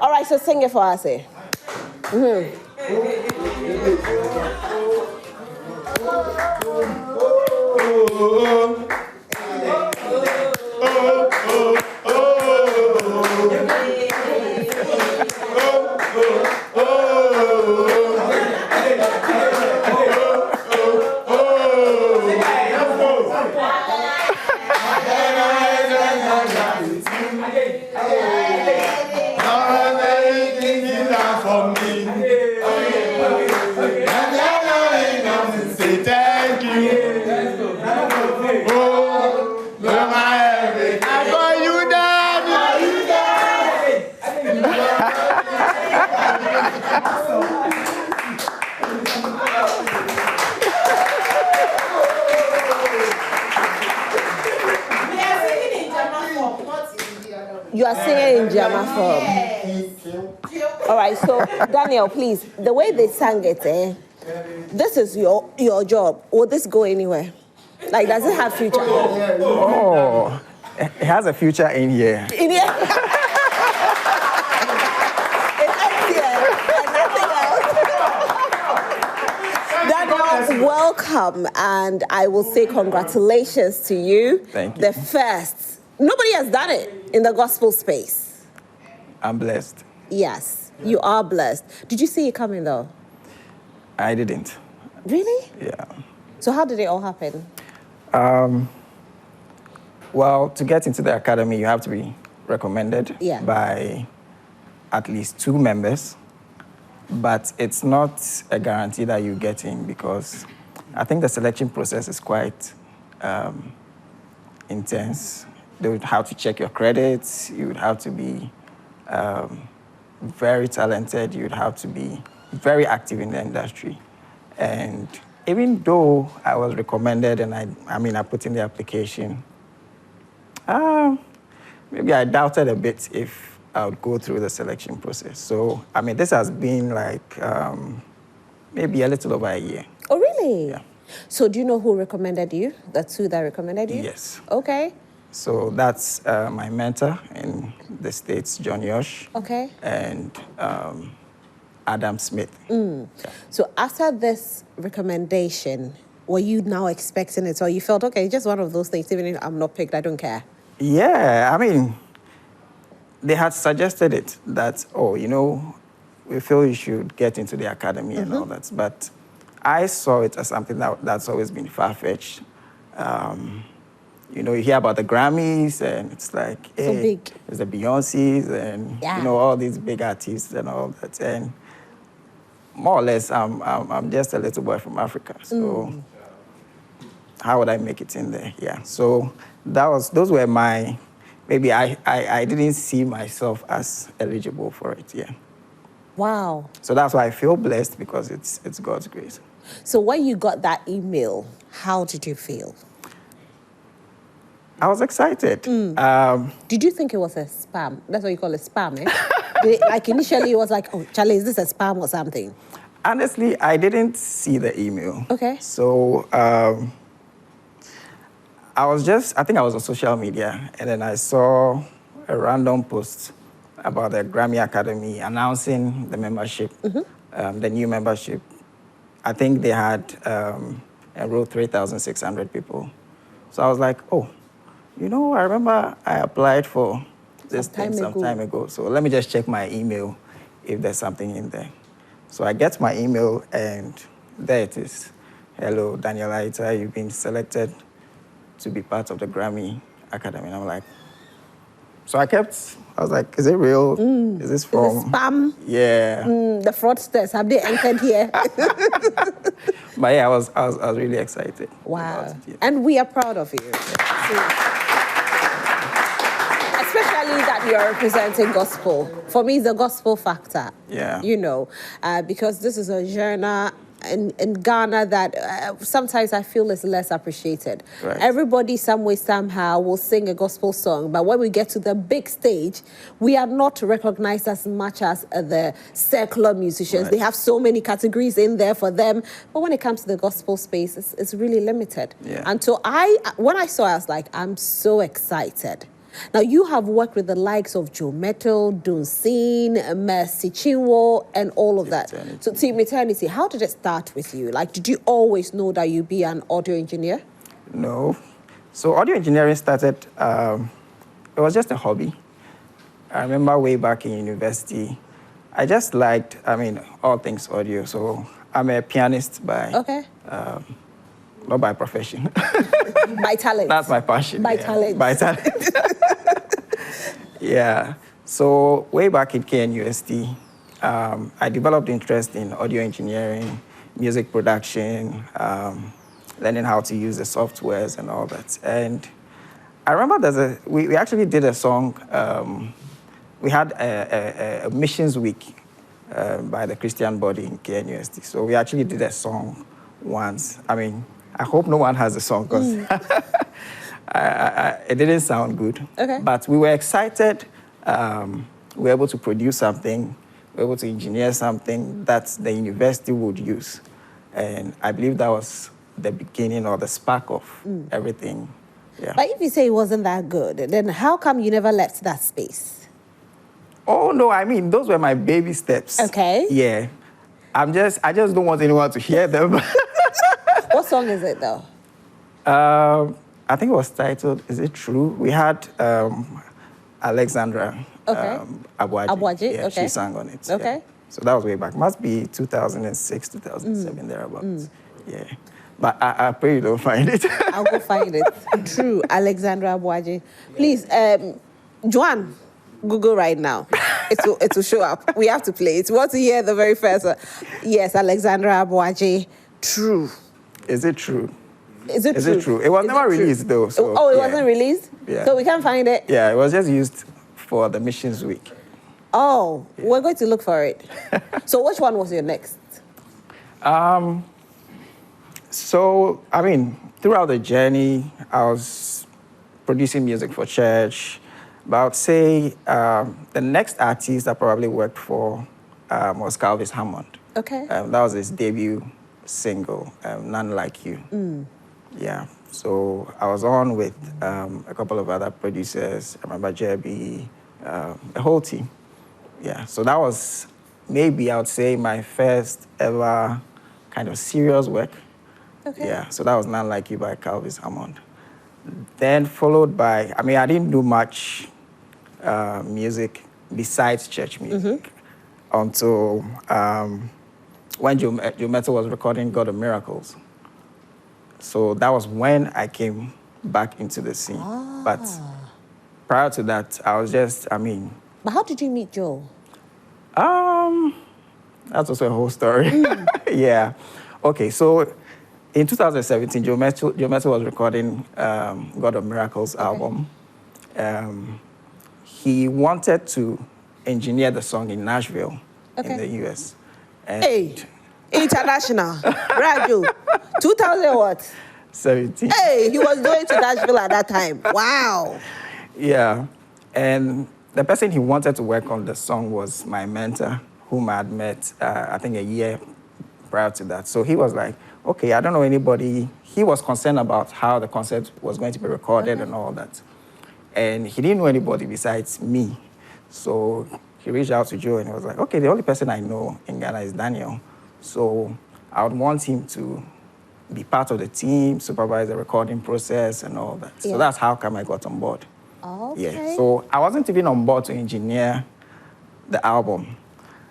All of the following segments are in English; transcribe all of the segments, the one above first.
All right, so sing it for us. You are singing in Jama form. All right, so Daniel, please, the way they sang it, this is your job. Will this go anywhere? Like, does it have future? Oh, it has a future in here. In here? It ends here and nothing else. Daniel, welcome, and I will say congratulations to you. Thank you. The first. Nobody has done it in the gospel space. I'm blessed. Yes, you are blessed. Did you see it coming, though? I didn't. Really? Yeah. So how did it all happen? Well, to get into the academy, you have to be recommended Yeah. by at least 2 members. But it's not a guarantee that you get in, because I think the selection process is quite intense. They would have to check your credits. You would have to be very talented. You would have to be very active in the industry. And even though I was recommended and I put in the application, maybe I doubted a bit if I would go through the selection process. So, this has been like maybe a little over a year. Oh, really? Yeah. So do you know who recommended you? The 2 that recommended you? Yes. Okay. So that's my mentor in the States, John Yosh. Okay. And Adam Smith. Yeah. So after this recommendation, were you now expecting it, or you felt, okay, just one of those things, even if I'm not picked, I don't care? Yeah, they had suggested it that, we feel you should get into the academy and all that. But I saw it as something that's always been far-fetched. You hear about the Grammys, and it's like, hey, so big. There's the Beyoncés and, all these big artists and all that. And more or less, I'm just a little boy from Africa. So how would I make it in there? Yeah. So those were my, maybe I didn't see myself as eligible for it, yeah. Wow. So that's why I feel blessed, because it's God's grace. So when you got that email, how did you feel? I was excited. Did you think it was a spam? That's what you call a spam, eh? Like initially it was like, oh, Charlie, is this a spam or something? Honestly, I didn't see the email. Okay. So I think I was on social media, and then I saw a random post about the Grammy Academy announcing the membership, the new membership. I think they had enrolled 3,600 people. So I was like, oh, I remember I applied for this thing some time ago. So let me just check my email if there's something in there. So I get my email, and there it is. Hello, Daniel Ayittah, you've been selected to be part of the Grammy Academy. And I'm like, so I was like, is it real? Is this from? Is it spam? Yeah. The fraudsters, have they entered here? But yeah, I was really excited. Wow. About it, yeah. And we are proud of you. Especially that you're representing gospel. For me, it's the gospel factor. Yeah. Because this is a genre in Ghana that sometimes I feel is less appreciated. Right. Everybody, some way, somehow, will sing a gospel song, but when we get to the big stage, we are not recognized as much as the secular musicians. Right. They have so many categories in there for them, but when it comes to the gospel space, it's really limited. Yeah. And so when I saw it, I was like, I'm so excited. Now, you have worked with the likes of Joe Metal, Dunsin, Mercy Chinwo, and all of that. Eternity. So, Team Eternity, how did it start with you? Like, did you always know that you'd be an audio engineer? No. So audio engineering started, it was just a hobby. I remember way back in university, I just liked, all things audio. So I'm a pianist by, not by profession. By talent. That's my passion. By talent. By talent. Yeah. So way back in KNUST, I developed interest in audio engineering, music production, learning how to use the softwares and all that. And I remember we actually did a song. We had a missions week by the Christian body in KNUST. So we actually did a song once. I hope no one has the song because it didn't sound good. Okay. But we were excited. We were able to produce something. We were able to engineer something that the university would use. And I believe that was the beginning or the spark of everything. Yeah. But if you say it wasn't that good, then how come you never left that space? Oh, no, those were my baby steps. Okay. Yeah. I just don't want anyone to hear them. What song is it, though? I think it was titled, Is It True? We had Alexandra Abuaji. Yeah, okay. She sang on it. Okay. Yeah. So that was way back. Must be 2006, 2007, thereabouts. Yeah. But I pray you don't find it. I'll go find it. True, Alexandra Abuaji. Please, Joanne, Google right now. It will show up. We have to play it. We want to hear the very first one. Yes, Alexandra Abuaji. True. Is it true? Is it true? Is it true? It was never released, though. So, it wasn't released? Yeah. So we can't find it? Yeah, it was just used for the missions week. Oh, yeah. We're going to look for it. So which one was your next? So, throughout the journey, I was producing music for church. But I would say the next artist I probably worked for was Calvis Hammond. Okay. That was his debut single, None Like You. Yeah. So I was on with a couple of other producers. I remember JB, a whole team. Yeah. So that was maybe, I would say, my first ever kind of serious work. Okay. Yeah. So that was None Like You by Calvis Hammond. Then followed by, I didn't do much music besides church music until when Joe Metal was recording God of Miracles. So that was when I came back into the scene. But prior to that, I was just, But how did you meet Joe? That's also a whole story. Yeah. Okay, so in 2017, Joe Metal was recording God of Miracles album. He wanted to engineer the song in Nashville in the US. Hey, international. Radio. 2000 what? 17. Hey, he was going to Nashville at that time. Wow. Yeah. And the person he wanted to work on the song was my mentor, whom I had met, I think, a year prior to that. So he was like, okay, I don't know anybody. He was concerned about how the concert was going to be recorded and all that. And he didn't know anybody besides me. So he reached out to Joe and he was like, okay, the only person I know in Ghana is Daniel. So I would want him to be part of the team, supervise the recording process and all that. Yeah. So that's how come I got on board. Okay. Yeah. So I wasn't even on board to engineer the album.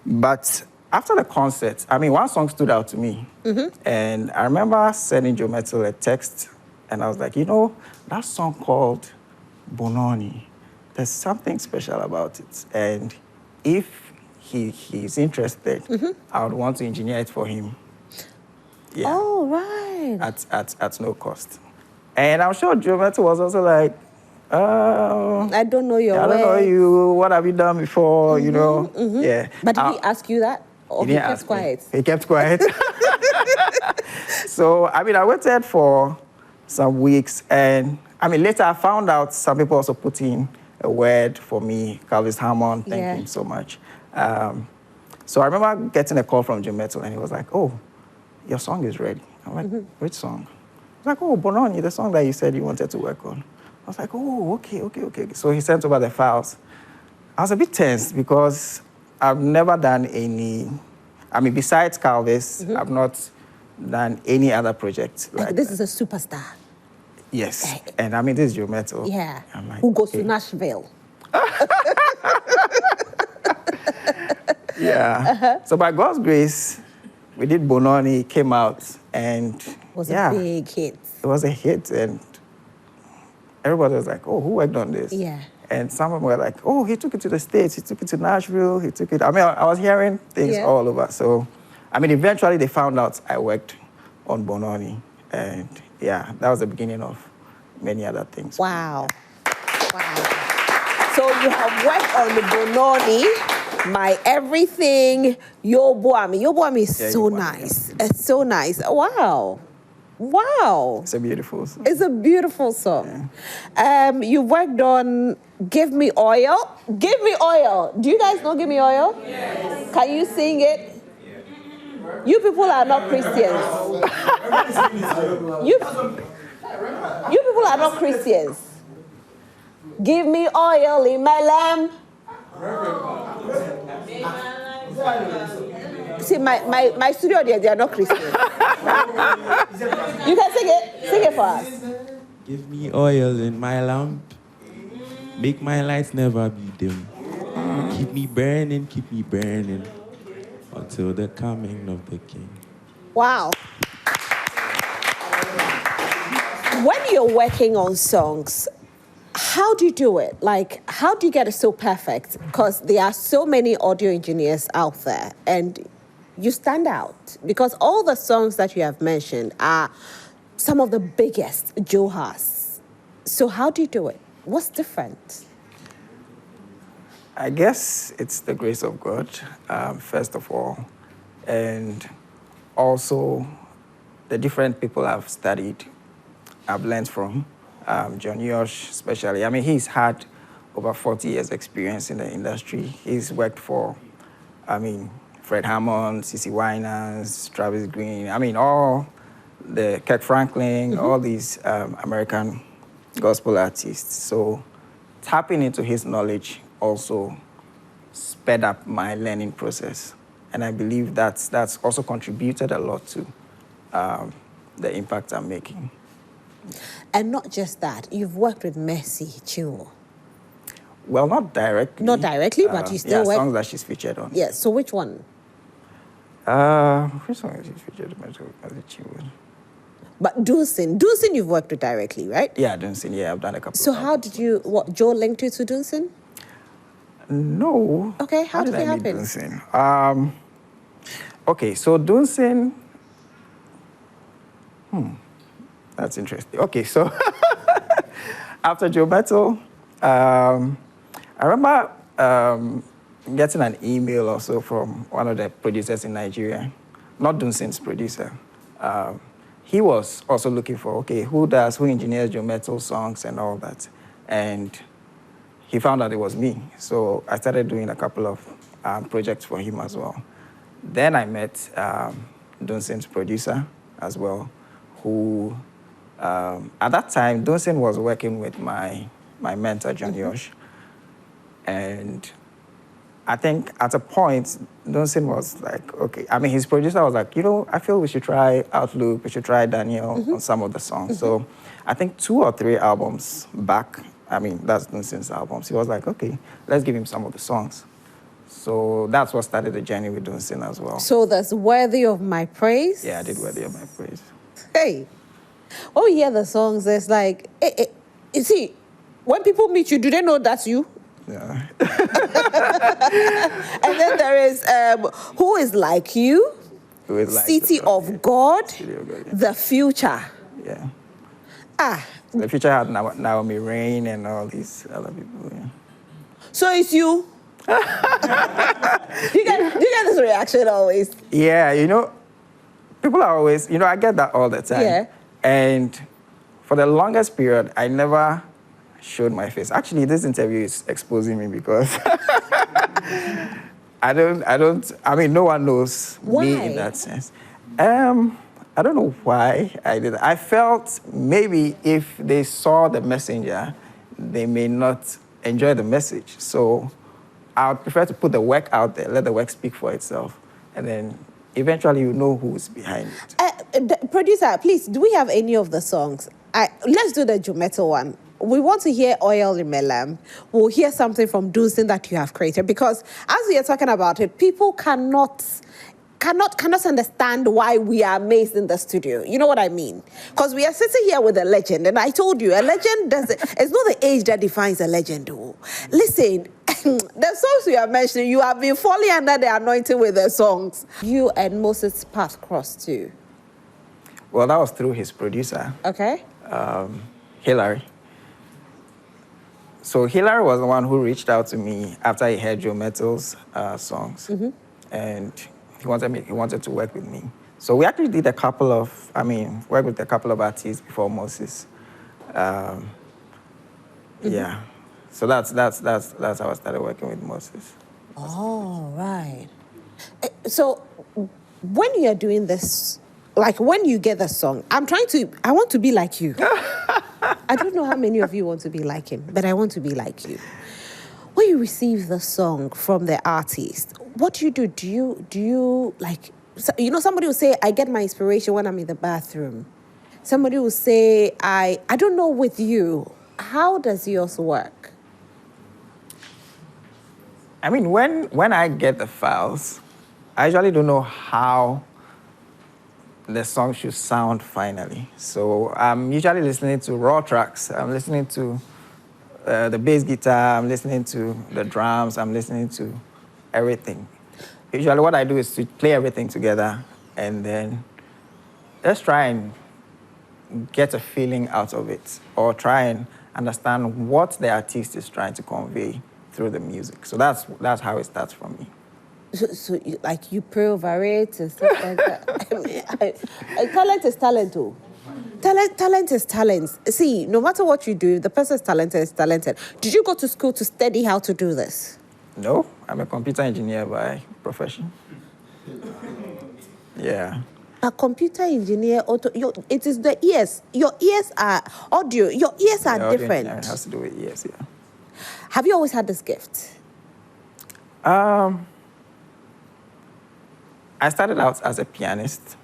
But after the concert, one song stood out to me. And I remember sending Joe Metal a text and I was like, that song called Bononi, there's something special about it. And if he's interested, I would want to engineer it for him. Yeah. Oh, right. At no cost. And I'm sure Joe Metal was also like, I don't know your I don't know you. What have you done before? Yeah. But did he ask you that? Or he kept quiet? He kept quiet. So, I waited for some weeks. And, later I found out some people also put in a word for me, Calvis Hammond. Thank him so much. So I remember getting a call from Joe Metal, and he was like, oh, your song is ready. I'm like, which song? He's like, oh, Bononi, the song that you said you wanted to work on. I was like, oh, okay. So he sent over the files. I was a bit tense because I've never done any, besides Calvis, I've not done any other project like this that. is a superstar. Yes, and this is Joe Metal. Yeah, I'm like, who goes to Nashville. Yeah. So by God's grace, we did Bononi, came out, and It was a big hit. It was a hit, and everybody was like, oh, who worked on this? Yeah. And some of them were like, oh, he took it to the States, he took it to Nashville, he took it. I was hearing things all over. So, eventually they found out I worked on Bononi, and that was the beginning of many other things. Wow. So you have worked on the Bononi, My Everything, Yo Boami. Yo Boami is so nice. It's so nice. Wow. It's a beautiful song. It's a beautiful song. Yeah. You worked on Give Me Oil. Give Me Oil. Do you guys know Give Me Oil? Yes. Can you sing it? You people are not Christians. you people are not Christians. Give me oil in my lamp. See, my studio there, they are not Christians. You can sing it. Sing it for us. Give me oil in my lamp. Make my lights never be dim. Keep me burning until the coming of the King. Wow. When you're working on songs, how do you do it? Like, how do you get it so perfect? Because there are so many audio engineers out there, and you stand out. Because all the songs that you have mentioned are some of the biggest Joe has. So how do you do it? What's different? I guess it's the grace of God, first of all, and also the different people I've studied, I've learned from. John Yosh, especially. He's had over 40 years experience in the industry. He's worked for, Fred Hammond, CeCe Winans, Travis Green, all the Kirk Franklin, all these American gospel artists. So tapping into his knowledge also sped up my learning process. And I believe that's also contributed a lot to the impact I'm making. And not just that, you've worked with Mercy Chinwo. Well, not directly. Not directly, but you still work. songs that she's featured on. Yes, so which one? Which song is she featured on? But Dunsin, you've worked with directly, right? Yeah, Dunsin, I've done a couple. So how did you, Joe linked you to Dunsin? No. Okay, how did it happen? Dunsin? Okay, so Dunsin, that's interesting. Okay, so after Joe Metal, I remember getting an email also from one of the producers in Nigeria, not Dunsin's producer. He was also looking for, who engineers Joe Metal songs and all that. And he found out it was me. So I started doing a couple of projects for him as well. Then I met Dunsin's producer as well, who at that time, Dunsin was working with my mentor, John Yosh. And I think at a point, Dunsin was like, his producer was like, I feel we should try Outlook, we should try Daniel on some of the songs. So I think 2 or 3 albums back, that's Dunsin's albums. He was like, let's give him some of the songs. So that's what started the journey with Dunsin as well. So that's Worthy of My Praise? Yeah, I did Worthy of My Praise. Hey, when we hear the songs, it's like, you see, when people meet you, do they know that's you? Yeah. And then there is Who Is Like You? Who Is Like City of God, The Future. Yeah. The Future had Naomi Rain and all these other people. Yeah. So it's you. you get this reaction always. Yeah, people are always, I get that all the time. Yeah. And for the longest period, I never showed my face. Actually, this interview is exposing me because no one knows Why? me in that sense. I don't know why I did that. I felt maybe if they saw the messenger, they may not enjoy the message. So I would prefer to put the work out there, let the work speak for itself, and then eventually you know who's behind it. Producer, please, do we have any of the songs? Let's do the Jumeto one. We want to hear Oil in My Lamp. We'll hear something from Duzin that you have created, because as we are talking about it, people cannot understand why we are amazed in the studio. You know what I mean? Because we are sitting here with a legend, and I told you, a legend it's not the age that defines a legend. Oh. Listen, the songs we are mentioning, you have been falling under the anointing with the songs. You and Moses' path crossed too. Well, that was through his producer. Okay. Hillary. So Hillary was the one who reached out to me after he heard Joe Metals' songs, and he wanted to work with me. So we actually did worked with a couple of artists before Moses. Yeah. So that's how I started working with Moses. Oh, right. So when you are doing this, like when you get the song, I want to be like you. I don't know how many of you want to be like him, but I want to be like you. When you receive the song from the artist, what do you do? Do you like, somebody will say, I get my inspiration when I'm in the bathroom. Somebody will say, I don't know with you. How does yours work? I mean, when I get the files, I usually don't know how the song should sound finally. So I'm usually listening to raw tracks. I'm listening to the bass guitar, I'm listening to the drums, I'm listening to everything. Usually what I do is to play everything together and then just try and get a feeling out of it, or try and understand what the artist is trying to convey through the music. So that's how it starts for me. So you pray over it and stuff like that. Talent is talent, too. Talent is talent. See, no matter what you do, the person is talented. Did you go to school to study how to do this? No, I'm a computer engineer by profession. Yeah. A computer engineer, it is the ears. Your ears are audio. Your ears are different. It has to do with ears, yeah. Have you always had this gift? I started out as a pianist.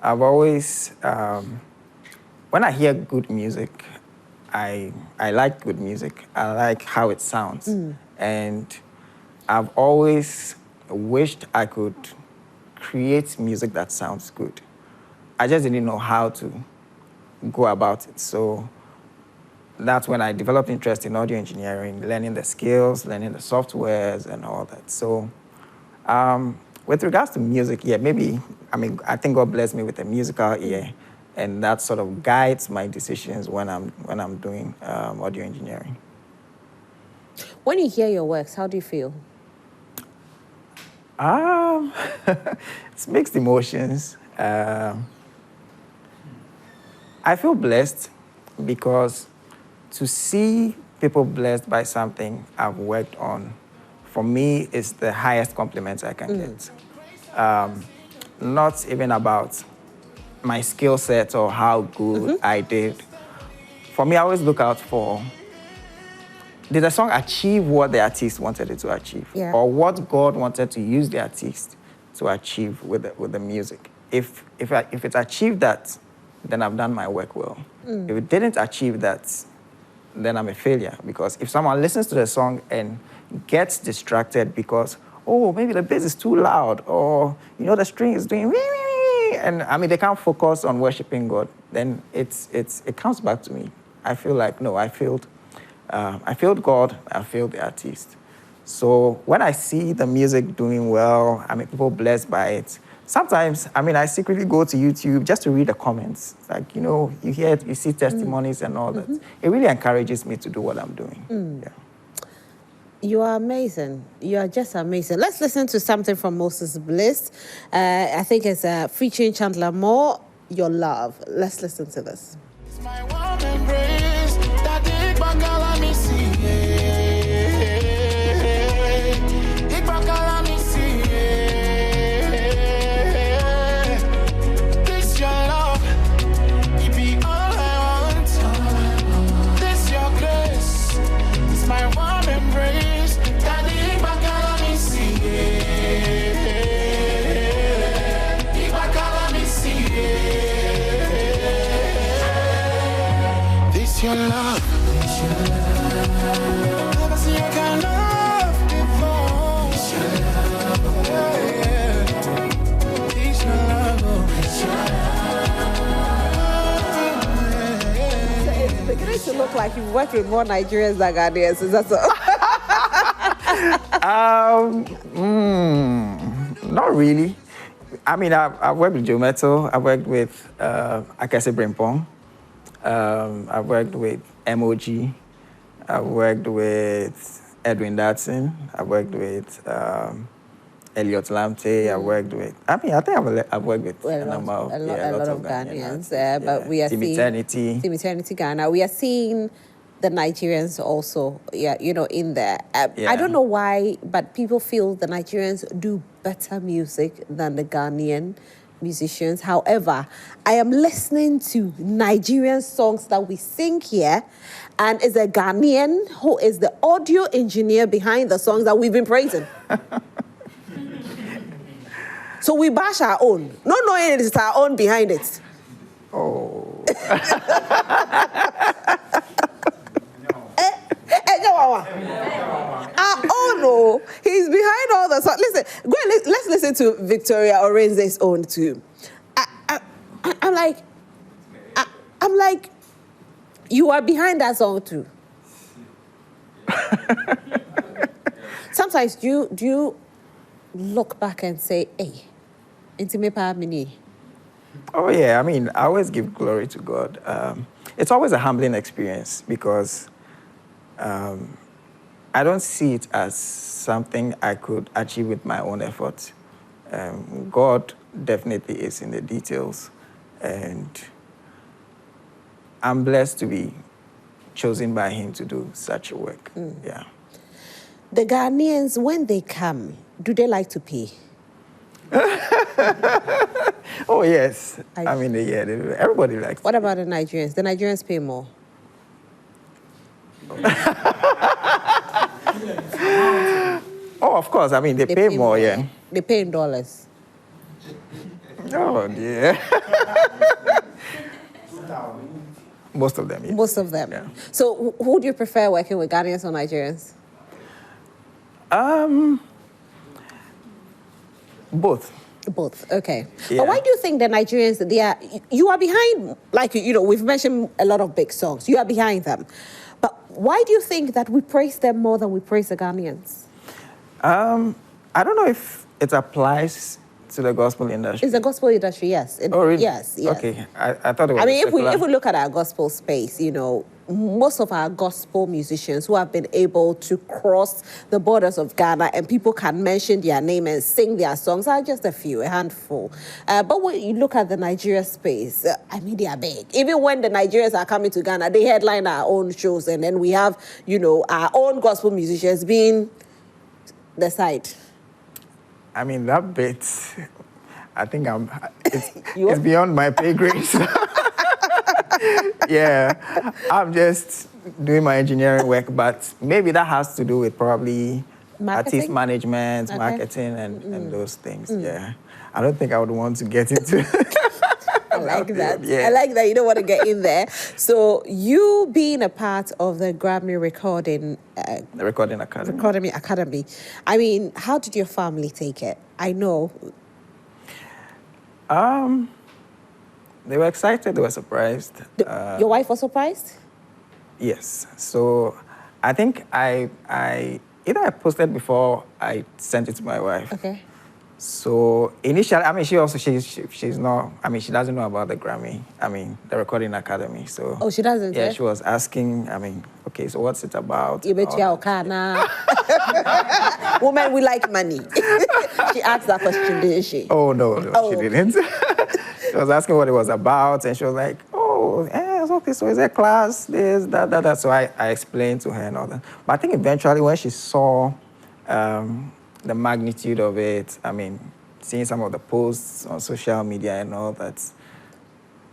I've always, when I hear good music, I like good music. I like how it sounds. And I've always wished I could create music that sounds good. I just didn't know how to go about it. So that's when I developed interest in audio engineering, learning the skills, learning the softwares and all that. So with regards to music, yeah, I think God blessed me with a musical ear, and that sort of guides my decisions when I'm doing audio engineering. When you hear your works, how do you feel? It's mixed emotions. I feel blessed because to see people blessed by something I've worked on, for me, is the highest compliment I can get. Not even about my skill set or how good I did. For me, I always look out for, did the song achieve what the artist wanted it to achieve? Yeah. Or what God wanted to use the artist to achieve with the music? If it achieved that, then I've done my work well. If it didn't achieve that, then I'm a failure. Because if someone listens to the song and gets distracted because, oh, maybe the bass is too loud, or the string is doing, and they can't focus on worshiping God, then it comes back to me. I feel like, no, I failed God, I failed the artist. So when I see the music doing well, people blessed by it, sometimes, I secretly go to YouTube just to read the comments. Like, you see testimonies and all that. It really encourages me to do what I'm doing. Yeah. You are amazing. You are just amazing. Let's listen to something from Moses Bliss. I think it's featuring Chandler Moore, Your Love. Let's listen to this. It's my warm embrace that dig back all me see. Dig back all me see. This your your love. Never seen your kind of love before. It's your love. It's beginning to look like you've worked with more Nigerians than Ghanaians. Is that so? Not really. I mean, I've worked with Joe Metal. I've worked with Akese Brimpong. I've worked with MOG. I've worked with Edwin Datson. I've worked with Elliot Lamte. I've worked with. I think I've worked with a lot of Ghanaians. But we are Team seeing Eternity. Team Eternity Ghana. We are seeing the Nigerians also, in there. I don't know why, but people feel the Nigerians do better music than the Ghanaian musicians. However, I am listening to Nigerian songs that we sing here, and it's a Ghanaian who is the audio engineer behind the songs that we've been praising. So we bash our own, not knowing it is our own behind it. Oh. No, he's behind all the songs. Listen, let's listen to Victoria Orenze's own too. I'm like, you are behind that song too. Sometimes do you look back and say, hey, intimate mini? Oh yeah, I mean, I always give glory to God. It's always a humbling experience because I don't see it as something I could achieve with my own effort. God definitely is in the details, and I'm blessed to be chosen by Him to do such a work. Yeah. The Ghanaians, when they come, do they like to pay? Oh yes, I mean, yeah, everybody likes. What about the Nigerians? The Nigerians pay more. Oh, of course. I mean, they pay more, yeah. They pay in dollars. Oh, dear. Most of them, yes. Most of them. Yeah. So who do you prefer working with, Ghanaians or Nigerians? Both. Both, okay. Yeah. But why do you think the Nigerians, you are behind, like, we've mentioned a lot of big songs. You are behind them. But why do you think that we praise them more than we praise the Ghanaians? I don't know if it applies to the gospel industry. It's the gospel industry, yes. Oh, really? Yes. Okay, I thought it was. I mean, if we look at our gospel space, most of our gospel musicians who have been able to cross the borders of Ghana and people can mention their name and sing their songs are just a few, a handful. But when you look at the Nigeria space, I mean, they are big. Even when the Nigerians are coming to Ghana, they headline our own shows, and then we have, our own gospel musicians being the side. I mean, that bit, I think it's beyond my pay grade. Yeah, I'm just doing my engineering work, but maybe that has to do with probably artist management, marketing, and those things. Yeah, I don't think I would want to get into. I like that. Yeah. I like that you don't want to get in there. So you being a part of the Grammy Recording the Recording Academy. I mean, how did your family take it? I know. They were excited. They were surprised. Your wife was surprised? Yes. So I think I either I posted before I sent it to my wife. Okay. So initially, I mean, she's not, I mean, she doesn't know about the Grammy, the Recording Academy. So she doesn't? Yeah, she was asking, okay, so what's it about? Women, we like money. She asked that question, didn't she? Oh, no, she didn't. She was asking what it was about, and she was like, okay, so is there class, this, that. So I explained to her and all that. But I think eventually when she saw the magnitude of it, seeing some of the posts on social media and all that,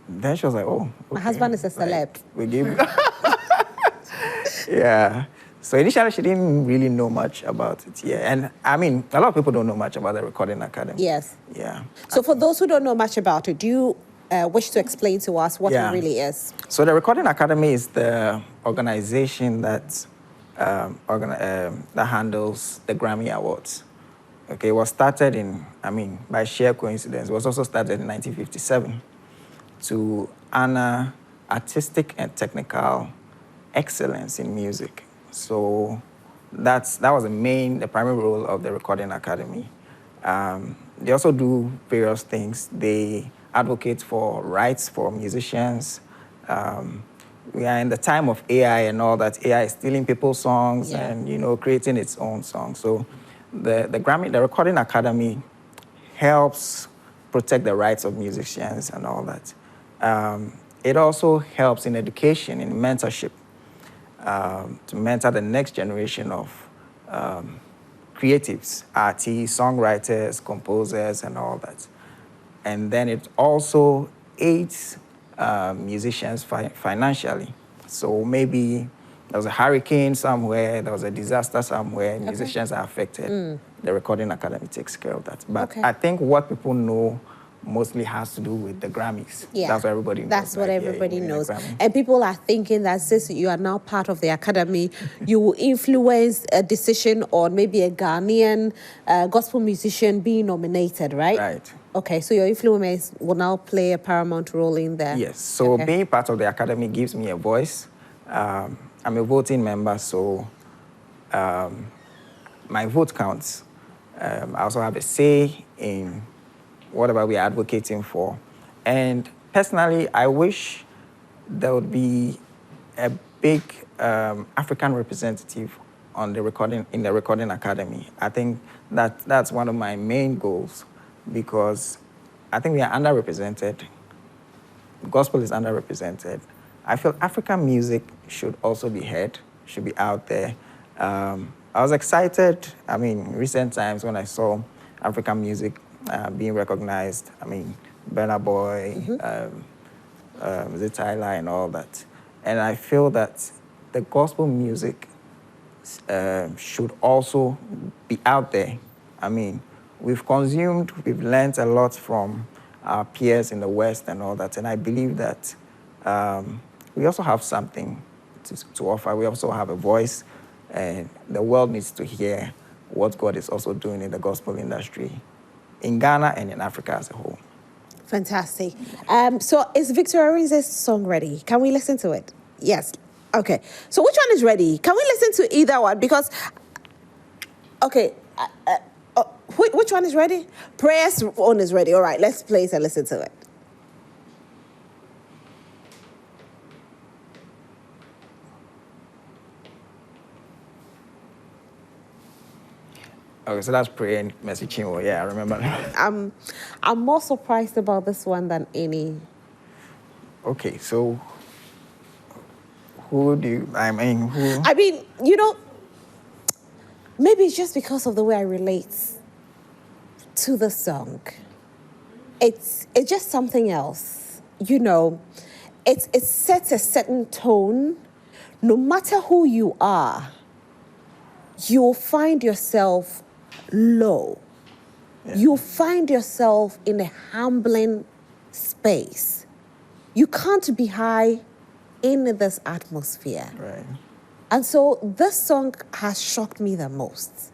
then she was like, okay. My husband is a celeb. We give. Yeah. So initially, she didn't really know much about it. Yeah. And a lot of people don't know much about the Recording Academy. Yes. Yeah. So for those who don't know much about it, do you wish to explain to us what it really is. So the Recording Academy is the organization that that handles the Grammy Awards. Okay, it was started by sheer coincidence. It was also started in 1957 to honor artistic and technical excellence in music. So that was the primary role of the Recording Academy. They also do various things. They advocate for rights for musicians. We are in the time of AI and all that. AI is stealing people's songs and creating its own songs. So the Recording Academy helps protect the rights of musicians and all that. It also helps in education, in mentorship, to mentor the next generation of creatives, artists, songwriters, composers, and all that. And then it also aids musicians financially. So maybe there was a hurricane somewhere, there was a disaster somewhere, musicians are affected. The Recording Academy takes care of that. But I think what people know mostly has to do with the Grammys. Yeah. That's what everybody knows. That's what everybody knows. And people are thinking that since you are now part of the academy, you will influence a decision on maybe a Ghanaian gospel musician being nominated, right? Right. Okay, so your influence will now play a paramount role in there. Yes, so being part of the academy gives me a voice. I'm a voting member, so my vote counts. I also have a say in whatever we are advocating for. And personally, I wish there would be a big African representative in the Recording Academy. I think that's one of my main goals, because I think we are underrepresented. Gospel is underrepresented. I feel African music should also be heard, should be out there. I was excited, recent times when I saw African music being recognized. Burna Boy, Tyler and all that. And I feel that the gospel music should also be out there. We've learned a lot from our peers in the West and all that, and I believe that we also have something to offer. We also have a voice, and the world needs to hear what God is also doing in the gospel industry in Ghana and in Africa as a whole. Fantastic. So is Victor Arinze's song ready? Can we listen to it? Yes. Okay. So which one is ready? Can we listen to either one? Because, which one is ready? Prayer's one is ready. All right, let's play it and listen to it. Okay, so that's Prayer and Mercy Chinwo. Yeah, I remember that. I'm more surprised about this one than any. Okay, so who? Maybe it's just because of the way I relate to the song. It's just something else. It sets a certain tone. No matter who you are, you'll find yourself low. Yeah. You'll find yourself in a humbling space. You can't be high in this atmosphere. Right. And so this song has shocked me the most.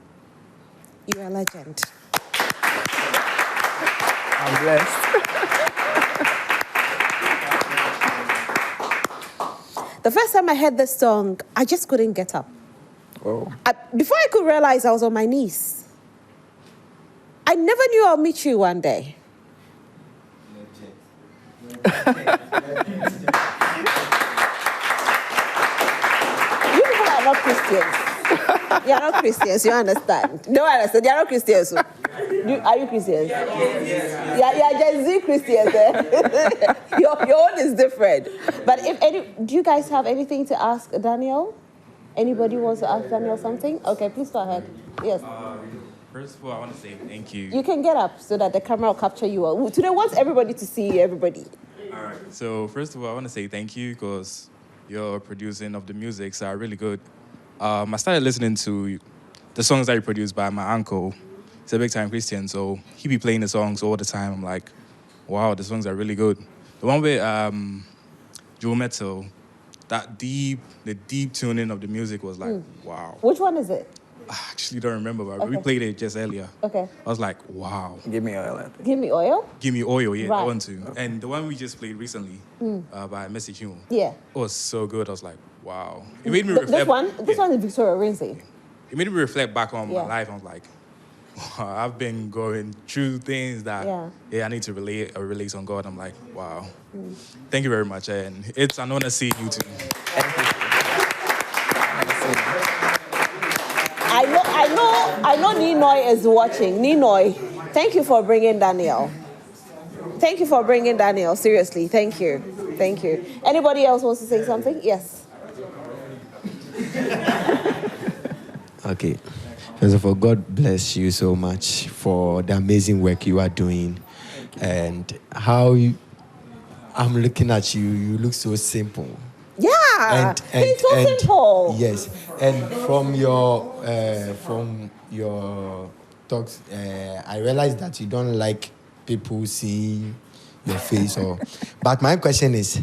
You're a legend. I'm blessed. The first time I heard this song, I just couldn't get up. Oh. Before I could realize, I was on my knees. I never knew I'll meet you one day. You people are not Christians. You are not Christians, you understand? No, I understand. You are not Christians. Are you Christians? Yes. Yeah, Gen Z Christians. Eh? your own is different. But do you guys have anything to ask Daniel? Anybody wants to ask Daniel something? Okay, please go ahead. Yes. First of all, I want to say thank you. You can get up so that the camera will capture you. Today wants everybody to see everybody. All right. So first of all, I want to say thank you because your producing of the music are really good. I started listening to the songs that you produced by my uncle. He's a big-time Christian, so he be playing the songs all the time. I'm like, wow, the songs are really good. The one with Joe Metal, the deep tuning of the music was like, wow. Which one is it? I actually don't remember, but we played it just earlier. Okay. I was like, wow. Give me oil. I think. Give me oil? Give Me Oil, yeah, Right. that one too. And the one we just played recently by Message Hume. Yeah. It was so good. I was like, wow. It made me reflect. This one is Victoria Rinsey. It made me reflect back on Yeah. my life. I was like, wow, I've been going through things that, I need to relate on God. I'm like, wow. Thank you very much. And it's an honor seeing you too. Thank you. I know Ninoy is watching. Ninoy, thank you for bringing Daniel. Thank you for bringing Daniel. Seriously, thank you. Thank you. Anybody else wants to say something? Yes. Okay. First of all, God bless you so much for the amazing work you are doing. And I'm looking at you, you look so simple. Yeah, he's so simple. Yes, and from your talks, I realized that you don't like people seeing your face. But my question is,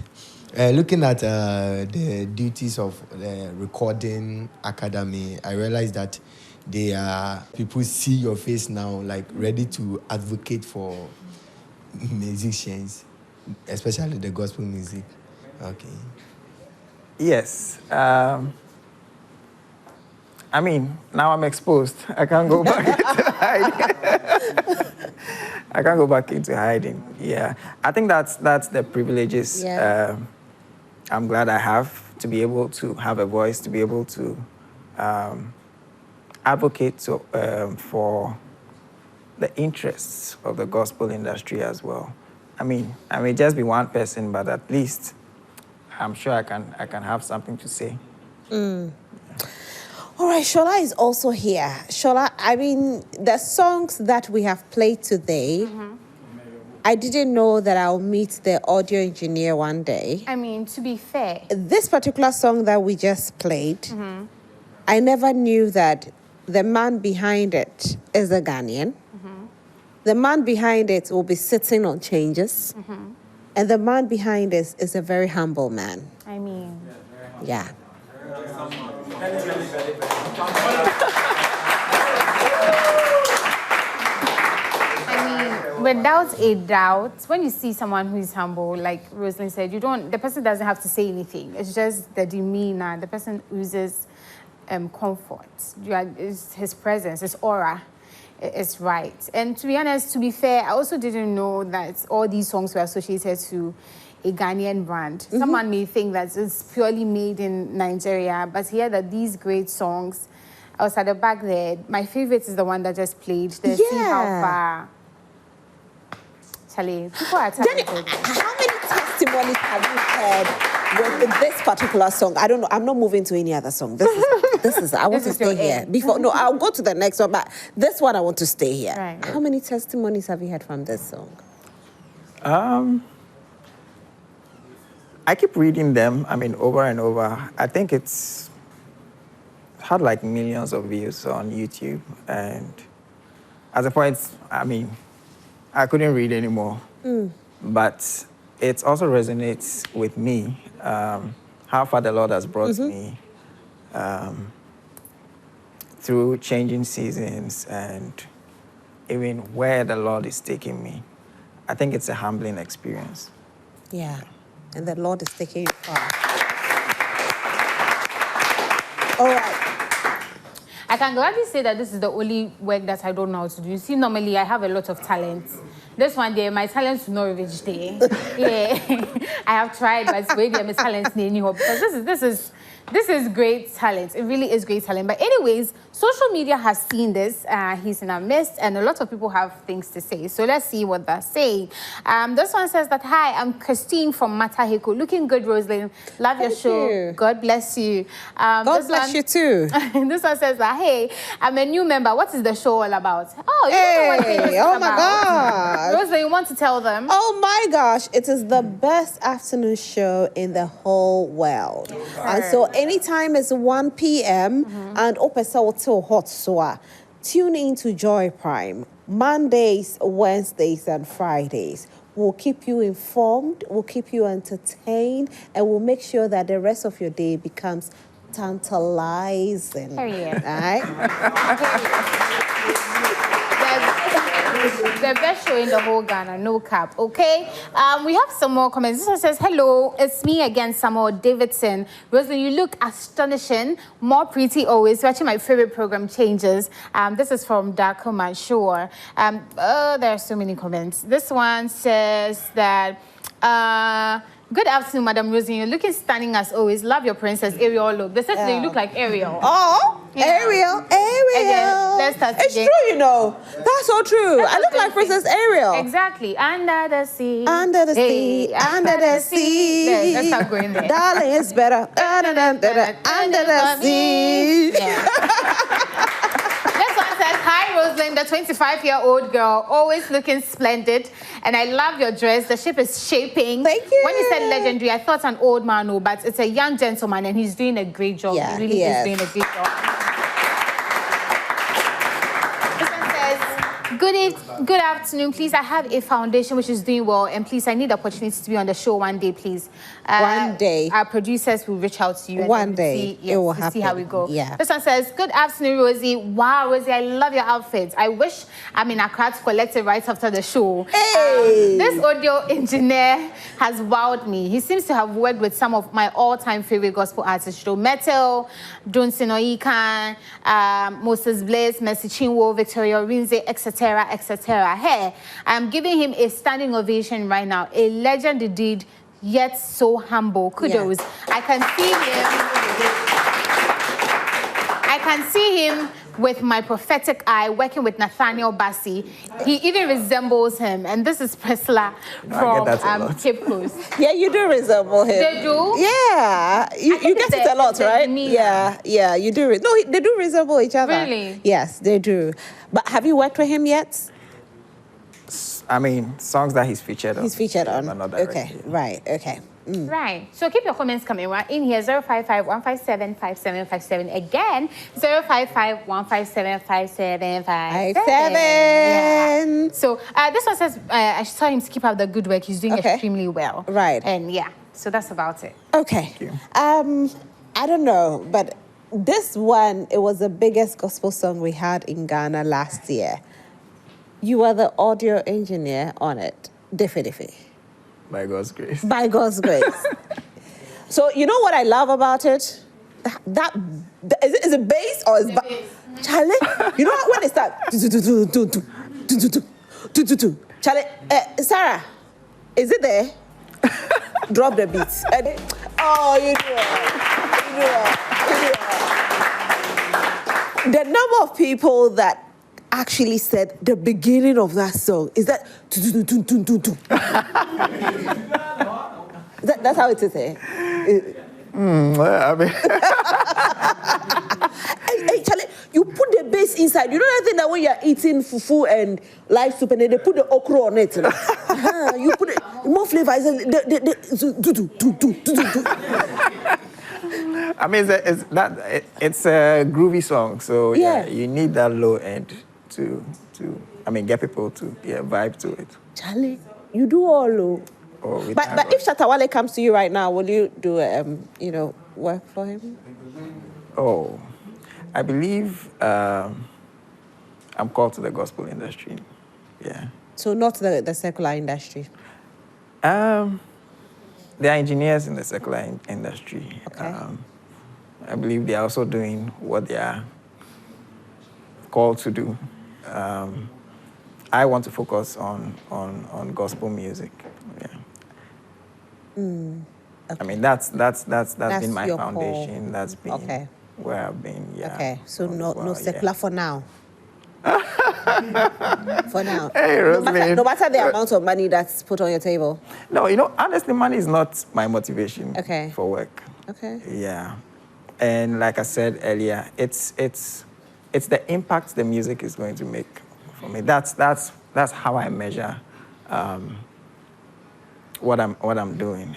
looking at the duties of the Recording Academy, I realized that people see your face now, like ready to advocate for musicians, especially the gospel music. Okay. Yes. I mean, now I'm exposed. I can't go back into hiding. I can't go back into hiding. Yeah. I think that's the privileges I'm glad I have, to be able to have a voice, to be able to advocate for the interests of the gospel industry as well. I mean, I may just be one person, but at least I'm sure I can have something to say. All right, Shola is also here. Shola, I mean, the songs that we have played today, I didn't know that I'll meet the audio engineer one day. I mean, to be fair, This particular song that we just played, I never knew that the man behind it is a Ghanaian. The man behind it will be sitting on changes. And the man behind this is a very humble man. I mean, Yeah. without a doubt, when you see someone who is humble, like Rosalind said, the person doesn't have to say anything. It's just the demeanor. The person oozes comfort. It's his presence, his aura is right. And to be honest, to be fair, I also didn't know that all these songs were associated to a Ghanaian brand. Someone may think that it's purely made in Nigeria, but here that these great songs, I was at the back there. My favorite is the one that just played. The See How Far. Charlie, people are talented. How many testimonies have you heard with this particular song? I don't know. I'm not moving to any other song. This is I want to stay here. I'll go to the next one, but this one I want to stay here. Right. How many testimonies have you heard from this song? I keep reading them, over and over. I think it's had like millions of views on YouTube. And at the point, I couldn't read anymore. But it also resonates with me, how far the Lord has brought me through changing seasons and even where the Lord is taking me. I think it's a humbling experience. Yeah. And the Lord is taking you far. All right. I can gladly say that this is the only work that I don't know how to do. You see, normally I have a lot of talent. This one day, my talents will not reach there. Yeah, I have tried, but it's really my talents because this is great talent. It really is great talent. But anyways, social media has seen this. He's in our midst, and a lot of people have things to say. So let's see what they're saying. This one says that, hi, I'm Christine from Mataheko. Looking good, Rosalind. Love your show. You. God bless you. God bless you too. This one says that, hey, I'm a new member. What is the show all about? Oh, you don't know what this is oh about. my God. Rosalind, you want to tell them? Oh my gosh, it is the best afternoon show in the whole world. And so anytime it's 1 p.m. and opesa till hot soa, tune in to Joy Prime Mondays, Wednesdays, and Fridays. We'll keep you informed, we'll keep you entertained, and we'll make sure that the rest of your day becomes tantalizing. Period. All right? The best show in the whole Ghana, no cap, okay? We have some more comments. This one says, hello, it's me again, Samuel Davidson. Roslyn, you look astonishing, more pretty always. Watching my favorite program, Changes. This is from Darko Manshore. There are so many comments. This one says that, good afternoon, Madam Rosie. You're looking stunning as always. Love your princess Ariel look. This says you look like Ariel. Oh, Yeah. Ariel. Again, let's start It's again. true, you know. That's so true. I look like Princess Ariel. Exactly. Under the sea. Under the sea, Hey, under the sea. Let's start going there. Darling, it's better. Under the sea. Yeah. This one says, hi, Rosalind, the 25-year-old girl, always looking splendid. And I love your dress. The ship is shaping. Thank you. When you said legendary, I thought an old man, no, but it's a young gentleman, and he's doing a great job. Yeah, He really he is is. doing a great job. This one says, good afternoon. Please, I have a foundation which is doing well, and please, I need the opportunity to be on the show one day, please. One day. Our producers will reach out to you. and One then day. see, It will to see how we happen. go. Yeah. This one says, good afternoon, Rosie. Wow, Rosie, I love your outfit. I wish I'm in Accra to collect it right after the show. Hey! This audio engineer has wowed me. He seems to have worked with some of my all-time favorite gospel artists, Joe Metal, Dunsin Oyekan, Moses Blaze, Mercy Chinwo, Victoria Rinze, etc., etc. Hey, I'm giving him a standing ovation right now. A legend indeed, yet so humble. Kudos. Yeah. I can see him with my prophetic eye working with Nathaniel Bassi. He even resembles him. And this is Priscilla from that a lot. Cape Coast. Yeah, you do resemble him. They do? Yeah, you think get it's it a lot, the right? demeanor. Yeah, you do. No, they do resemble each other. Really? Yes, they do. But have you worked with him yet? I mean, songs that he's featured on. He's featured on. but not directly. Okay, right. Okay. Right. So keep your comments coming. We're in here, 055-157-5757. Again, 055-157-5757. 57. So this one says, I saw him to keep up the good work. He's doing Okay. extremely well. Right. And yeah, so that's about it. Okay. I don't know, but this one, it was the biggest gospel song we had in Ghana last year. You were the audio engineer on it. Definitely. By God's grace. By God's grace. So you know what I love about it? Is it bass or is Charlie? You know when they start? Charlie, Sarah, is it there? Drop the beats. Oh, you do it. The number of people that actually said the beginning of that song is that that's how it is, eh? I mean, Hey, Charlie, you put the bass inside. You know that thing that when you're eating fufu and live soup and then they put the okra on it. You know? You put it more flavor. I mean, it's a groovy song, so Yeah. you need that low end to get people to vibe to it. Charlie, you do all low. Oh, we But thank if God. Shatawale comes to you right now, will you do work for him? Oh, I believe I'm called to the gospel industry. Yeah. So not the secular industry. There are engineers in the secular industry. Okay. I believe they are also doing what they are called to do. I want to focus on gospel music. Yeah. Okay. I mean, that's been my your foundation. core. That's been Okay. where I've been. Yeah. Okay, so as no well, secular for now. For now. Hey, Rosemary. No matter the amount of money that's put on your table. No, honestly, money is not my motivation Okay. for work. Okay. Yeah. And like I said earlier, it's the impact the music is going to make for me. That's how I measure what I'm doing.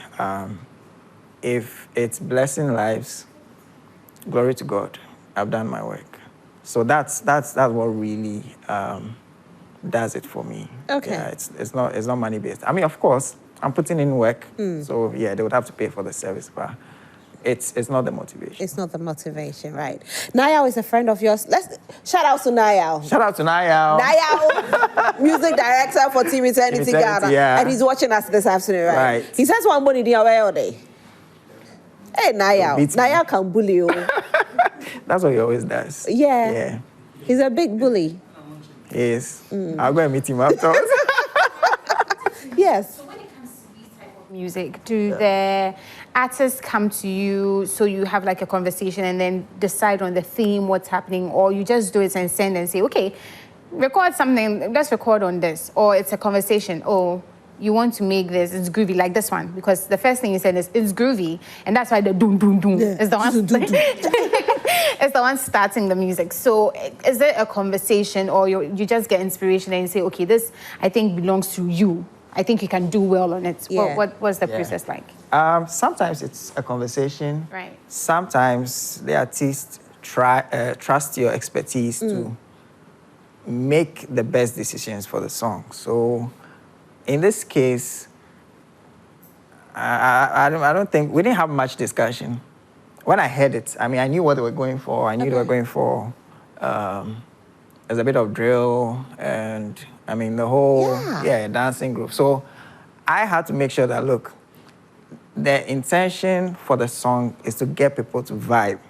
If it's blessing lives, glory to God. I've done my work. So that's what really does it for me. Okay. Yeah, it's not money based. I mean, of course, I'm putting in work, so yeah, they would have to pay for the service, but it's not the motivation. It's not the motivation, right? Niall is a friend of yours. Let's shout out to Niall. Shout out to Niall. Niall, music director for Team Eternity Ghana. Yeah. And he's watching us this afternoon, right? Right. He says one money all day. Hey, Niall. Beats me. Niall can bully you. That's what he always does. Yeah. Yeah. He's a big bully. Yes. I'll go and meet him afterwards. Yes. So when it comes to these type of music, do the artists come to you so you have like a conversation and then decide on the theme, what's happening, or you just do it and send and say, okay, record something, let's record on this, or it's a conversation, oh, you want to make this, it's groovy, like this one, because the first thing you said is it's groovy, and that's why the doom doom doom is the one. It's the one starting the music. So is there a conversation, or you just get inspiration and you say, okay, this I think belongs to you. I think you can do well on it. Yeah. What's the process like? Sometimes it's a conversation. Right. Sometimes the artist trust your expertise to make the best decisions for the song. So in this case, I don't think we didn't have much discussion. When I heard it, I mean, I knew what they were going for. I knew they were going for there's a bit of drill and I mean the whole dancing group. So I had to make sure that look, the intention for the song is to get people to vibe.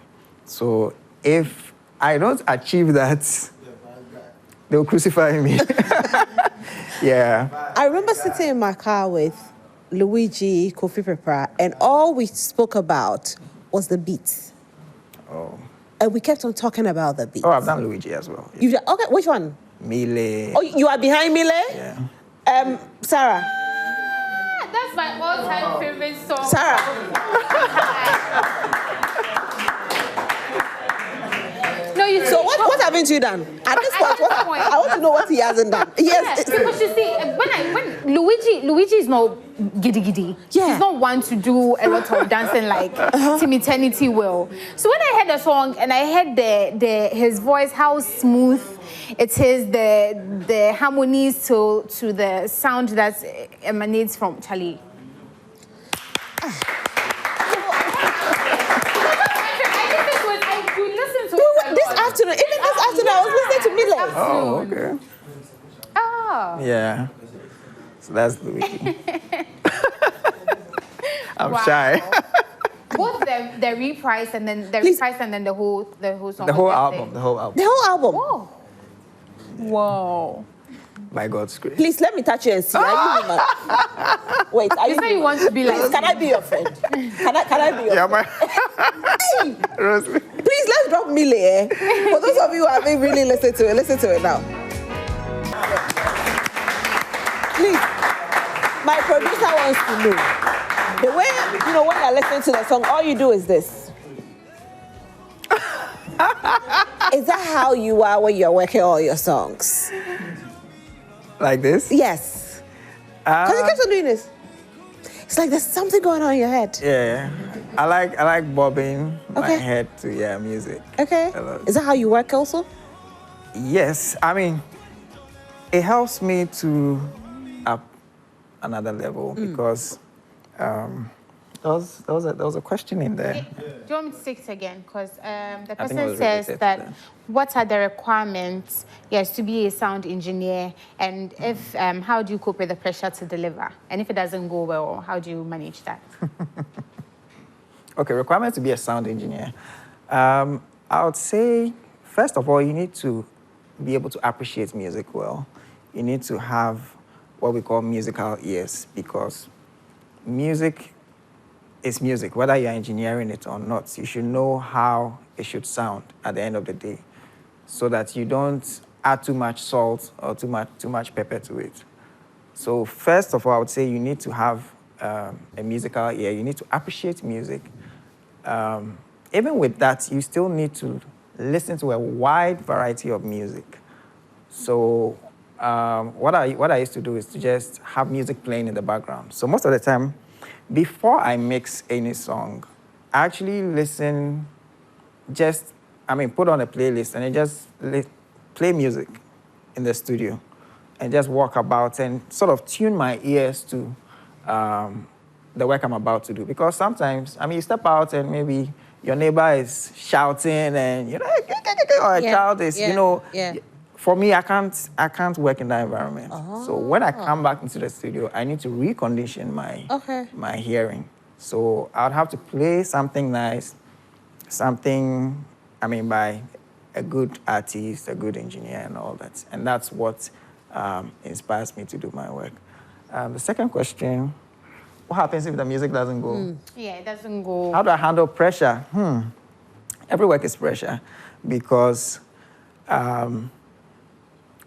So if I don't achieve that, they'll crucify me. Yeah. I remember sitting in my car with Luigi, Kofi Pepra, and all we spoke about was the beats. Oh. And we kept on talking about the beats. Oh, I've done Luigi as well. Okay, which one? Mile. Oh, you are behind Mile? Yeah. Sarah. That's my all-time favorite song. Sarah. No, you. So what haven't you done? At this point, I want to know what he hasn't done. Yes. Because you see, when Luigi is not giddy giddy. Yeah. He's not one to do a lot of dancing like Team Eternity will. So when I heard the song and I heard his voice, how smooth it is, the harmonies to the sound that emanates from Charlie. I was listening to Mile. Oh, okay. Oh. Yeah. So that's Luigi. I'm Wow. shy. Both the reprise and then the whole song. The whole album. The whole album. Oh. Whoa. By God's grace. Please let me touch you and see. Are you human? Wait, are You say you want to be like. Can I be your friend? Can I be your Yeah, friend? my. Rosie. Please let's drop Mile. Eh? For those of you who haven't really listened to it now. Please, my producer wants to know. The way, when you're listening to the song, all you do is this. Is that how you are when you're working all your songs? Like this? Yes. Because you keep on doing this. It's like there's something going on in your head. Yeah. I like bobbing my Okay. head to music. Okay. A lot. Is that how you work also? Yes. I mean, it helps me to up another level because there was a question in there. Do you want me to say it again? Because the I think it person was says related that to that. what are the requirements, yes, to be a sound engineer, and if how do you cope with the pressure to deliver? And if it doesn't go well, how do you manage that? Okay, requirement to be a sound engineer. I would say, first of all, you need to be able to appreciate music well. You need to have what we call musical ears because music is music. Whether you're engineering it or not, you should know how it should sound at the end of the day so that you don't add too much salt or too much pepper to it. So first of all, I would say you need to have a musical ear. You need to appreciate music. Even with that, you still need to listen to a wide variety of music. So what I used to do is to just have music playing in the background. So most of the time, before I mix any song, I actually listen, put on a playlist and I just play music in the studio. and just walk about and sort of tune my ears to the work I'm about to do. Because sometimes, I mean, you step out and maybe your neighbor is shouting and, you know, or a child is, you know, for me, I can't work in that environment. So when I come back into the studio, I need to recondition my hearing. So I'd have to play something nice, something, I mean, by a good artist, a good engineer and all that. And that's what inspires me to do my work. The second question, what happens if the music doesn't go? Yeah, it doesn't go. How do I handle pressure? Every work is pressure because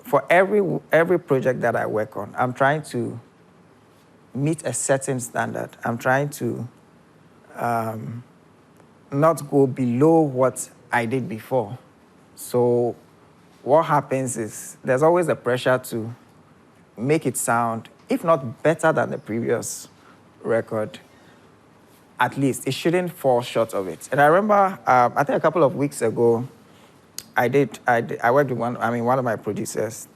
for every project that I work on, I'm trying to meet a certain standard. I'm trying to not go below what I did before. So what happens is there's always a pressure to make it sound, if not better than the previous record, at least it shouldn't fall short of it. And I remember, I think a couple of weeks ago, I worked with one of my producers.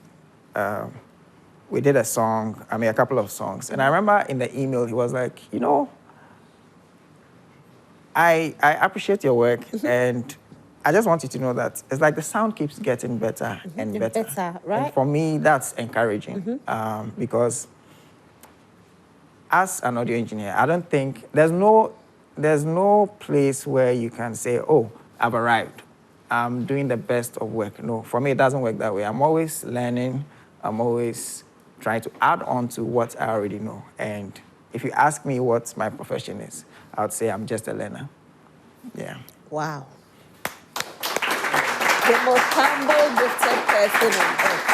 We did a song, a couple of songs. And I remember in the email, he was like, you know, I appreciate your work, and I just want you to know that it's like the sound keeps getting better and better. Right? And for me, that's encouraging because as an audio engineer, I don't think there's no place where you can say, oh, I've arrived. I'm doing the best of work. No, for me, it doesn't work that way. I'm always learning. I'm always trying to add on to what I already know. And if you ask me what my profession is, I would say I'm just a learner. Yeah. Wow. The most humble, gifted person on earth.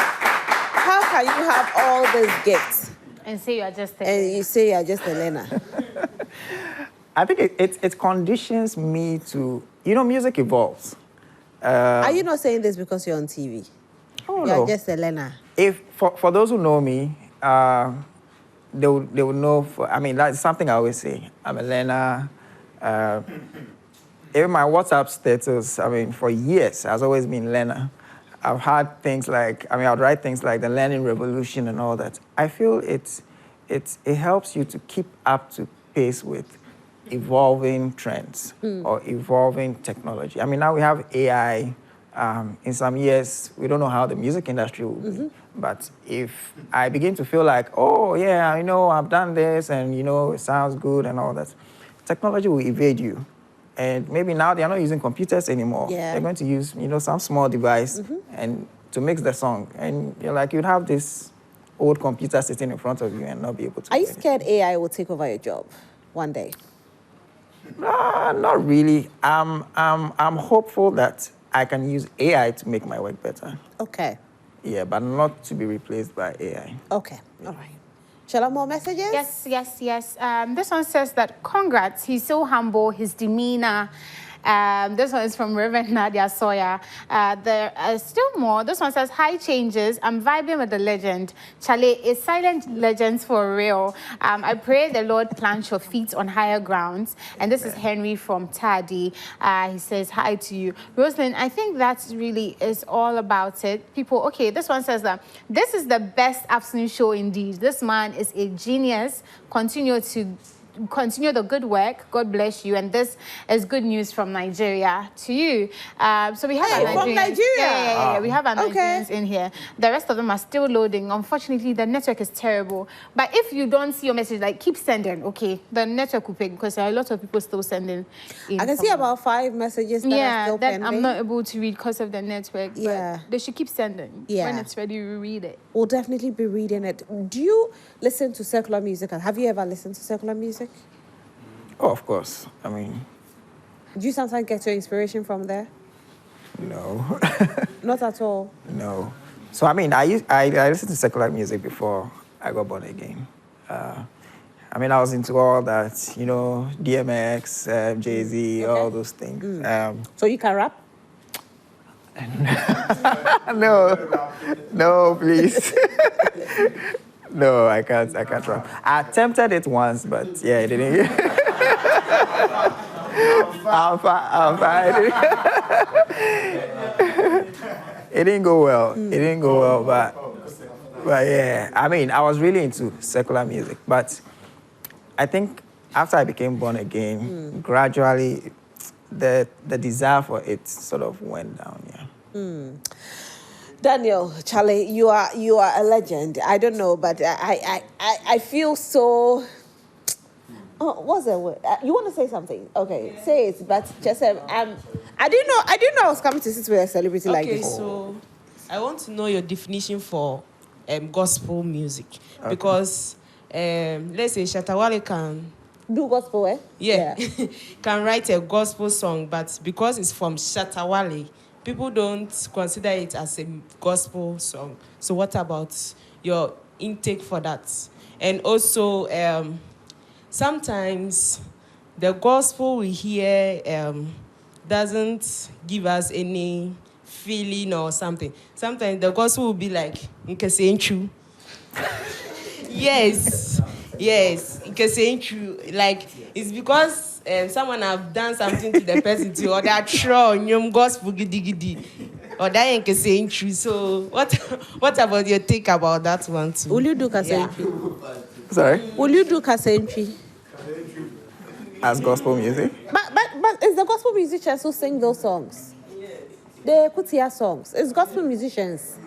How can you have all these gifts And say you are just a and you say you're just a learner? I think it conditions me to, you know, music evolves. Are you not saying this because you're on TV? Oh, You're no. just a learner. If for those who know me, they would know. That's something I always say. I'm a learner. Even my WhatsApp status, for years, has always been learner. I've had things like, I would write things like the learning revolution and all that. I feel it helps you to keep up to pace with evolving trends or evolving technology. Now we have AI. In some years, we don't know how the music industry will be. But if I begin to feel like, oh, yeah, I've done this and, it sounds good and all that, technology will evade you. And maybe now they are not using computers anymore. Yeah. They're going to use, some small device and to mix the song. And you're like, you'd have this old computer sitting in front of you and not be able to. Are you scared AI will take over your job one day? Not really. I'm hopeful that I can use AI to make my work better. Okay. Yeah, but not to be replaced by AI. Okay. All right. Shall I have more messages? Yes. This one says that congrats, he's so humble, his demeanor. This one is from Reverend Nadia Sawyer. There are still more. This one says, hi, changes. I'm vibing with the legend. Chale is silent legends for real. I pray the Lord plant your feet on higher grounds. And this is Henry from Tadi. He says, hi to you. Rosalind, I think that really is all about it. People, okay, this one says that this is the best afternoon show indeed. This man is a genius. Continue the good work. God bless you. And this is good news from Nigeria to you. So we have our Nigerians. From Nigeria? Yeah. We have our Nigerians in here. The rest of them are still loading. Unfortunately, the network is terrible. But if you don't see your message, keep sending, okay? The network will pick because there are a lot of people still sending in. I can see about 5 messages that are still pending. I'm not able to read because of the network. Yeah. But they should keep sending. Yeah. When it's ready, we read it. We'll definitely be reading it. Do you listen to secular music? Have you ever listened to secular music? Oh, of course. Do you sometimes get your inspiration from there? No. Not at all? No. So, I listened to secular music before I got born again. I was into all that, DMX, Jay-Z, all those things. So you can rap? No, please. No, I can't rap. I attempted it once, but yeah, it didn't. I'm fine. It didn't go well. It didn't go well, but But yeah, I mean, I was really into secular music, but I think after I became born again, gradually the desire for it sort of went down, yeah. Daniel, Charlie, you are a legend. I don't know, but I feel so. Oh, what's the word? You want to say something? Okay, say it. But just I didn't know I was coming to sit with a celebrity like Okay, this. so I want to know your definition for gospel music because let's say Shatawale can Do gospel, eh? yeah. can write a gospel song, but because it's from Shatawale, people don't consider it as a gospel song. So what about your intake for that? And also, sometimes the gospel we hear doesn't give us any feeling or something. Sometimes the gospel will be like, Nkesenchu. Yes, Nkesenchu. Like, it's because someone have done something to the person too, or that throw nyom gospel gidi gidi, or that Nkesenchu. So, what about your take about that one too? Will you do Kasentry? Sorry? Will you do Kasentry? As gospel music? But it's the gospel musicians who sing those songs. The Kutia songs. It's gospel musicians.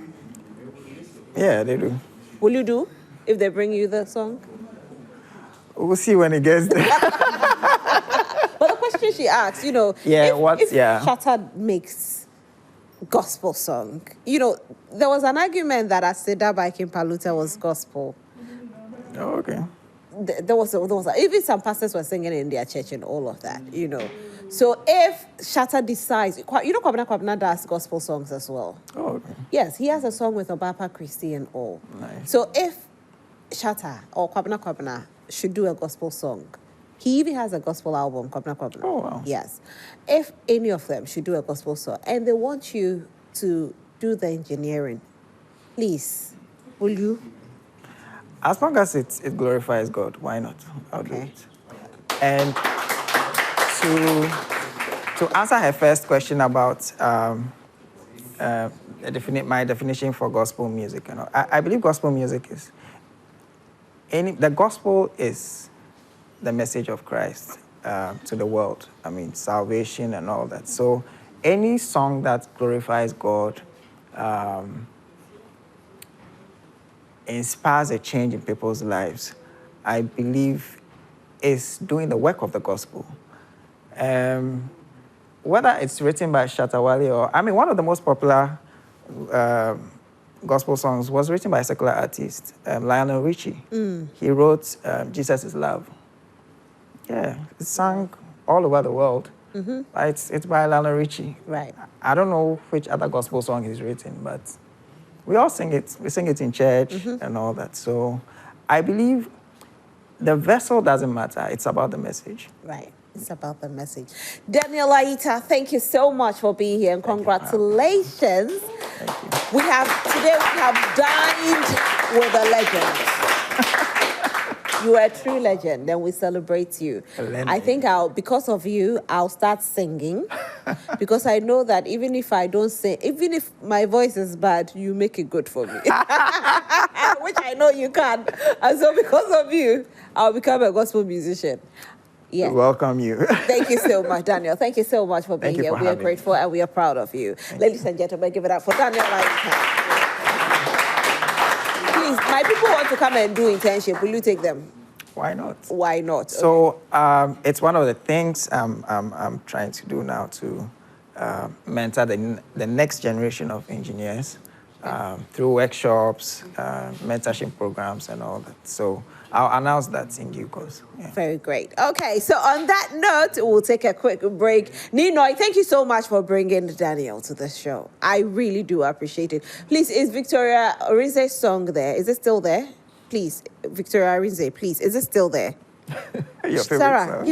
Yeah, they do. Will you do if they bring you the song? We'll see when it gets there. But the question she asked, Yeah, if yeah. Shatta makes gospel song, there was an argument that Aseda by Kim Paluta was gospel. Oh, okay. There was even some pastors were singing in their church and all of that, So if Shatta decides, Kwabena Kwabena does gospel songs as well. Oh, okay. Yes, he has a song with Obapa Christie and all. Nice. So if Shatta or Kwabena should do a gospel song, he even has a gospel album, Kwabena Kwabena. Oh, wow. Yes. If any of them should do a gospel song and they want you to do the engineering, please, will you? As long as it glorifies God, why not? I'll do Okay. it. And to answer her first question about my definition for gospel music, I believe gospel music is the gospel is the message of Christ to the world. I mean, salvation and all that. So any song that glorifies God, inspires a change in people's lives, I believe is doing the work of the gospel. Whether it's written by Shatawale one of the most popular gospel songs was written by a secular artist, Lionel Richie. He wrote Jesus is Love. Yeah, it's sung all over the world. It's by Lionel Richie. Right. I don't know which other gospel song he's written, but we all sing it. We sing it in church and all that. So I believe the vessel doesn't matter. It's about the message. Right. It's about the message. Daniel Ayittah, thank you so much for being here and congratulations. Thank you. We have dined with a legend. You are a true legend, and we celebrate you. I think because of you, I'll start singing. Because I know that even if I don't sing, even if my voice is bad, you make it good for me. Which I know you can. And so because of you, I'll become a gospel musician. Yeah. We welcome you. Thank you so much, Daniel. Thank you so much for being here. We are grateful and we are proud of you. Ladies and gentlemen, give it up for Daniel Ayittah. Please, my people want to come and do internship. Will you take them? Why not? Why not? So it's one of the things I'm trying to do now to mentor the next generation of engineers through workshops, mentorship programs, and all that. So I'll announce that in due course. Yeah. Very great. Okay, so on that note, we'll take a quick break. Ninoy, thank you so much for bringing Daniel to the show. I really do appreciate it. Please, is Victoria Rinze's song there? Is it still there? Please, Victoria Rinze, please, is it still there? Your favorite Sarah, song.